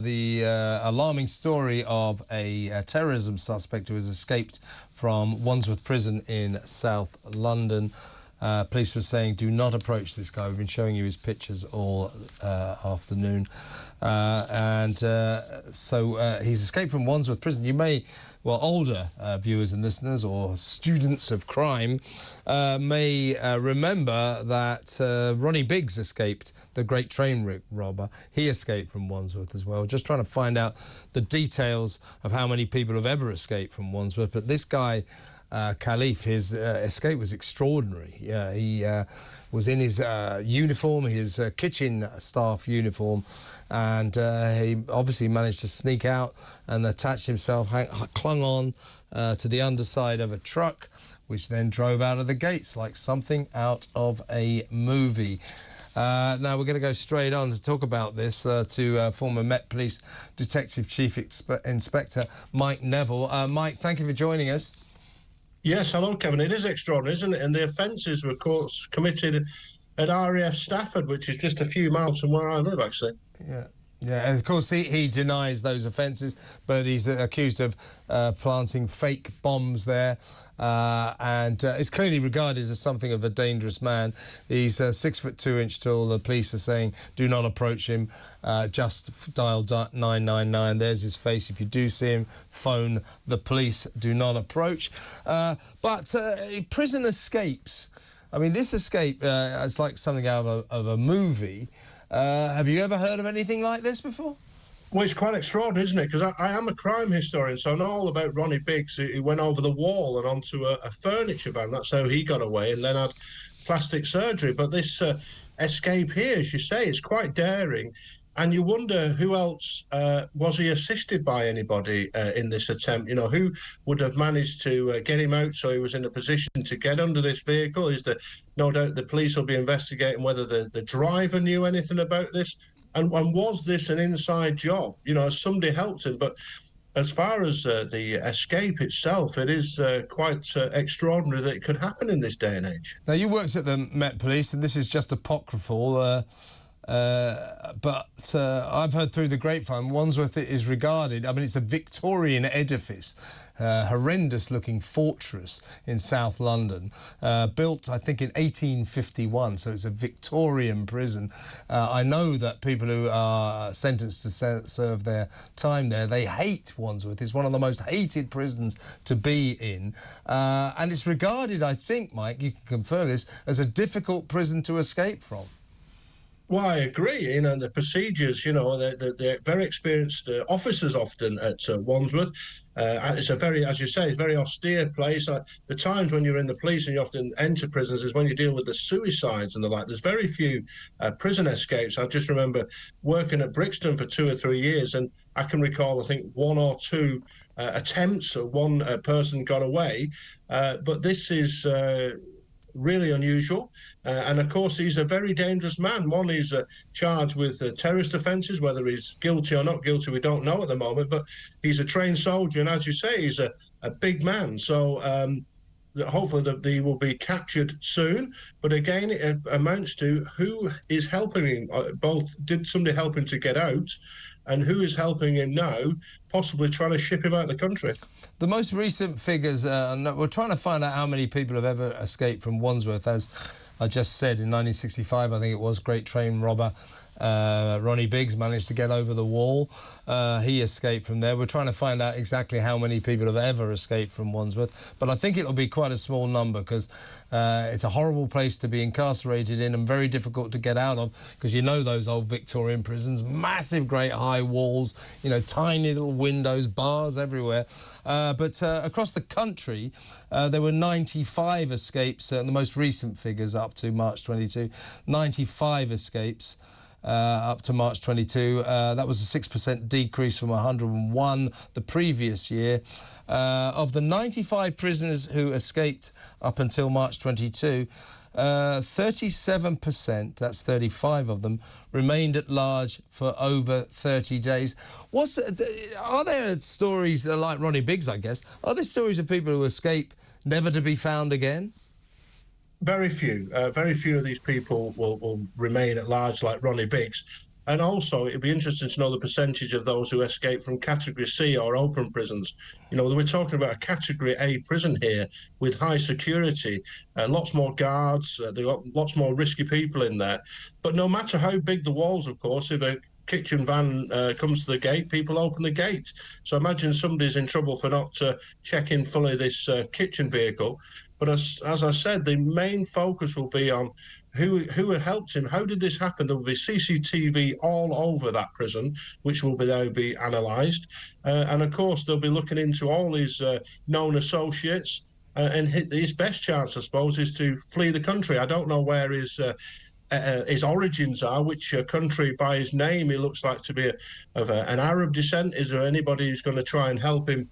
The alarming story of a terrorism suspect who has escaped from Wandsworth Prison in South London. Police were saying, do not approach this guy. We've been showing you his pictures all afternoon. So he's escaped from Wandsworth Prison. You may, well, older viewers and listeners or students of crime may remember that Ronnie Biggs escaped, the great train robber. He escaped from Wandsworth as well. Just trying to find out the details of how many people have ever escaped from Wandsworth. But this guy, Khalife, his escape was extraordinary. Yeah, he was in his uniform, his kitchen staff uniform, and he obviously managed to sneak out and attach himself, clung on to the underside of a truck, which then drove out of the gates like something out of a movie. Now we're going to go straight on to talk about this to former Met Police Detective Chief Inspector Mike Neville. Mike, thank you for joining us. Yes, hello, Kevin. It is extraordinary, isn't it? And the offences were, of course, committed at RAF Stafford, which is just a few miles from where I live, actually. Yeah. Yeah, and of course he denies those offences, but he's accused of planting fake bombs there, and is clearly regarded as something of a dangerous man. He's 6'2" tall. The police are saying, do not approach him. Just dial 999. There's his face. If you do see him, phone the police. Do not approach. But prison escapes. I mean, this escape is like something out of a movie. Have you ever heard of anything like this before? Well, it's quite extraordinary, isn't it? Because I am a crime historian, so I know all about Ronnie Biggs. He went over the wall and onto a furniture van. That's how he got away, and then had plastic surgery. But this escape here, as you say, is quite daring. And you wonder who else, was he assisted by anybody in this attempt? You know, who would have managed to get him out so he was in a position to get under this vehicle? Is there no doubt the police will be investigating whether the driver knew anything about this? And was this an inside job? You know, has somebody helped him? But as far as the escape itself, it is quite extraordinary that it could happen in this day and age. Now, you worked at the Met Police, and this is just apocryphal. But I've heard through the grapevine, Wandsworth is regarded, I mean, it's a Victorian edifice, horrendous-looking fortress in South London, built, I think, in 1851, so it's a Victorian prison. I know that people who are sentenced to serve their time there, they hate Wandsworth. It's one of the most hated prisons to be in, and it's regarded, I think, Mike, you can confirm this, as a difficult prison to escape from. Well, I agree. You know, the procedures, you know, they're very experienced officers often at Wandsworth. It's a very, as you say, it's a very austere place. The times when you're in the police and you often enter prisons is when you deal with the suicides and the like. There's very few prison escapes. I just remember working at Brixton for 2 or 3 years, and I can recall, I think, 1 or 2 attempts. One person got away, but this is really unusual, and of course he's a very dangerous man. One, he's charged with terrorist offences. Whether he's guilty or not guilty, we don't know at the moment, but he's a trained soldier, and as you say, he's a big man, so hopefully that he will be captured soon. But again, it amounts to who is helping him. Both, did somebody help him to get out, and who is helping him now, possibly trying to ship him out of the country. The most recent figures, we're trying to find out how many people have ever escaped from Wandsworth. As I just said, in 1965, I think it was, great train robber Ronnie Biggs managed to get over the wall. He escaped from there. We're trying to find out exactly how many people have ever escaped from Wandsworth, but I think it'll be quite a small number, because it's a horrible place to be incarcerated in and very difficult to get out of, because you know those old Victorian prisons, massive great high walls, you know, tiny little windows, bars everywhere. But across the country, there were 95 escapes, the most recent figures up to March 22, 95 escapes. Up to March 22. That was a 6% decrease from 101 the previous year. Of the 95 prisoners who escaped up until March 22, 37%, that's 35 of them, remained at large for over 30 days. Are there stories like Ronnie Biggs, I guess? Are there stories of people who escape never to be found again? Very few. Very few of these people will remain at large like Ronnie Biggs. And also, it'd be interesting to know the percentage of those who escape from Category C or open prisons. You know, we're talking about a Category A prison here with high security, lots more guards, they've got lots more risky people in there. But no matter how big the walls, of course, if a kitchen van comes to the gate, people open the gate. So imagine somebody's in trouble for not checking fully this kitchen vehicle. But as I said, the main focus will be on who helped him. How did this happen? There will be CCTV all over that prison, which will now be analysed. And of course, they'll be looking into all his known associates. And his best chance, I suppose, is to flee the country. I don't know where his origins are, which country by his name he looks like to be of an Arab descent. Is there anybody who's going to try and help him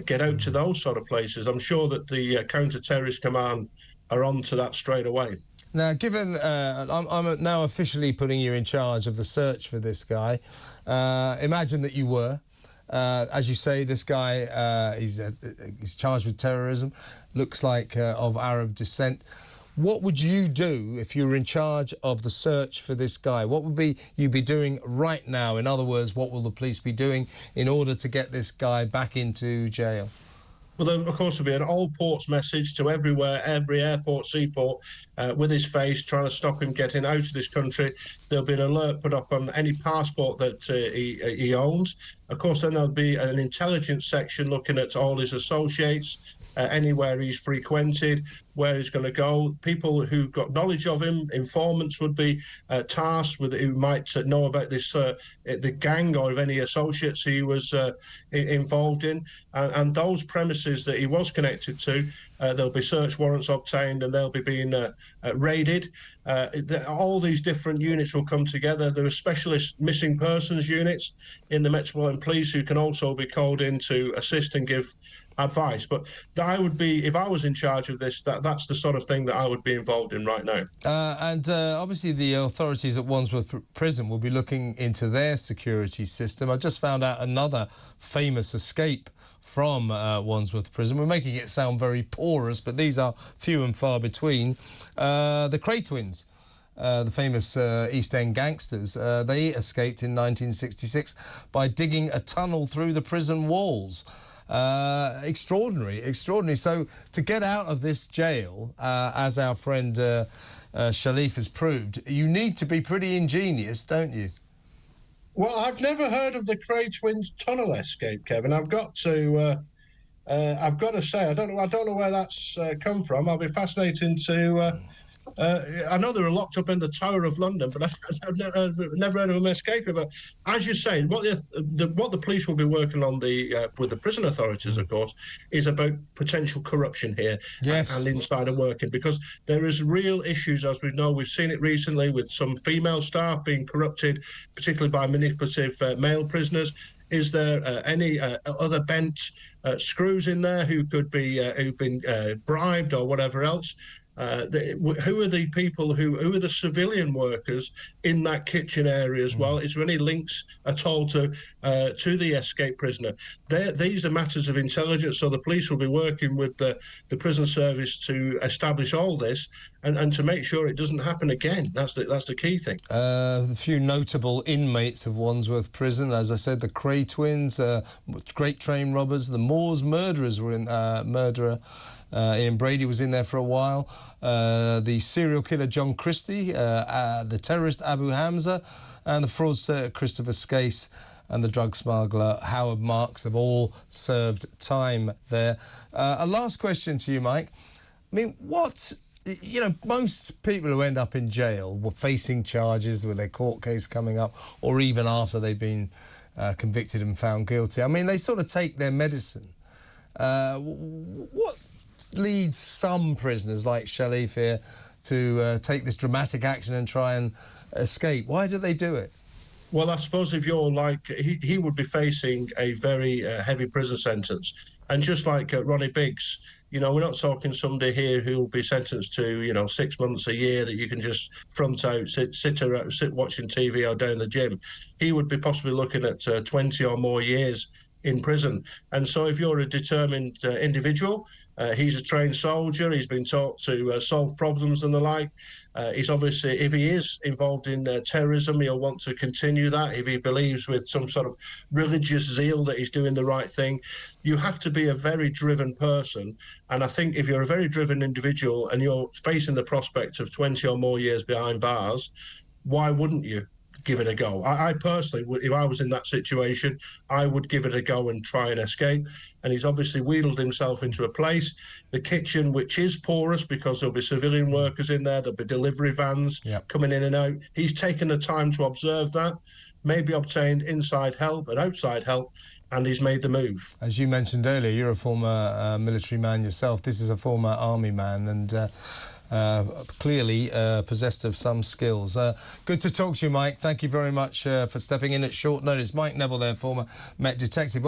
get out to those sort of places? I'm sure that the Counter-Terrorist Command are on to that straight away. Now, given I'm now officially putting you in charge of the search for this guy, imagine that you were. As you say, this guy, he's charged with terrorism, looks like of Arab descent. What would you do if you were in charge of the search for this guy? What would you be doing right now? In other words, what will the police be doing in order to get this guy back into jail? Well, there, of course, there'll be an all ports message to everywhere, every airport, seaport, with his face, trying to stop him getting out of this country. There'll be an alert put up on any passport that he owns. Of course, then there'll be an intelligence section looking at all his associates, anywhere he's frequented, where he's going to go. People who got knowledge of him, informants, would be tasked with who might know about this the gang or of any associates he was involved in, and those premises that he was connected to, there'll be search warrants obtained and they'll be being raided. All these different units will come together. There are specialist missing persons units in the Metropolitan Police who can also be called in to assist and give advice. But I would be, if I was in charge of this, that's the sort of thing that I would be involved in right now. And obviously the authorities at Wandsworth Prison will be looking into their security system. I just found out another famous escape from Wandsworth Prison. We're making it sound very porous, but these are few and far between. The Cray Twins, the famous East End gangsters, they escaped in 1966 by digging a tunnel through the prison walls. Extraordinary. So to get out of this jail, as our friend Khalife has proved, you need to be pretty ingenious, don't you? Well, I've never heard of the Cray Twins tunnel escape, Kevin. I've got to say, I don't know where that's come from. I'll be fascinating to. I know they were locked up in the Tower of London, but I've never heard of them escaping. But as you say, what the police will be working on with the prison authorities, of course, is about potential corruption here. Yes. And insider working, because there is real issues, as we know. We've seen it recently with some female staff being corrupted, particularly by manipulative male prisoners. Is there any other bent screws in there who've been bribed or whatever else? Who are the people who are the civilian workers in that kitchen area as well? Is there any links at all to the escaped prisoner? These are matters of intelligence, so the police will be working with the prison service to establish all this and to make sure it doesn't happen again. That's the key thing. A few notable inmates of Wandsworth Prison, as I said, the Cray Twins, great train robbers, the Moors murderers were in murderer. Ian Brady was in there for a while. The serial killer John Christie, the terrorist Abu Hamza, and the fraudster Christopher Skase, and the drug smuggler Howard Marks have all served time there. A last question to you, Mike. I mean, most people who end up in jail were facing charges with their court case coming up, or even after they've been convicted and found guilty. I mean, they sort of take their medicine. What leads some prisoners like Khalife here to take this dramatic action and try and escape? Why do they do it? Well, I suppose if you're like, he would be facing a very heavy prison sentence. And just like Ronnie Biggs, we're not talking somebody here who will be sentenced to, 6 months, a year that you can just front out, sit watching TV or down the gym. He would be possibly looking at 20 or more years in prison. And so if you're a determined individual He's a trained soldier. He's been taught to solve problems and the like. He's obviously, if he is involved in terrorism, he'll want to continue that. If he believes with some sort of religious zeal that he's doing the right thing, you have to be a very driven person. And I think if you're a very driven individual and you're facing the prospect of 20 or more years behind bars, why wouldn't you give it a go? I personally would, if I was in that situation, I would give it a go and try and escape. And he's obviously wheedled himself into a place, the kitchen, which is porous because there'll be civilian workers in there, there'll be delivery vans coming in and out. He's taken the time to observe that, maybe obtained inside help and outside help, and he's made the move. As you mentioned earlier, you're a former military man yourself. This is a former army man, and clearly possessed of some skills. Good to talk to you, Mike. Thank you very much for stepping in at short notice. Mike Neville there, former Met detective.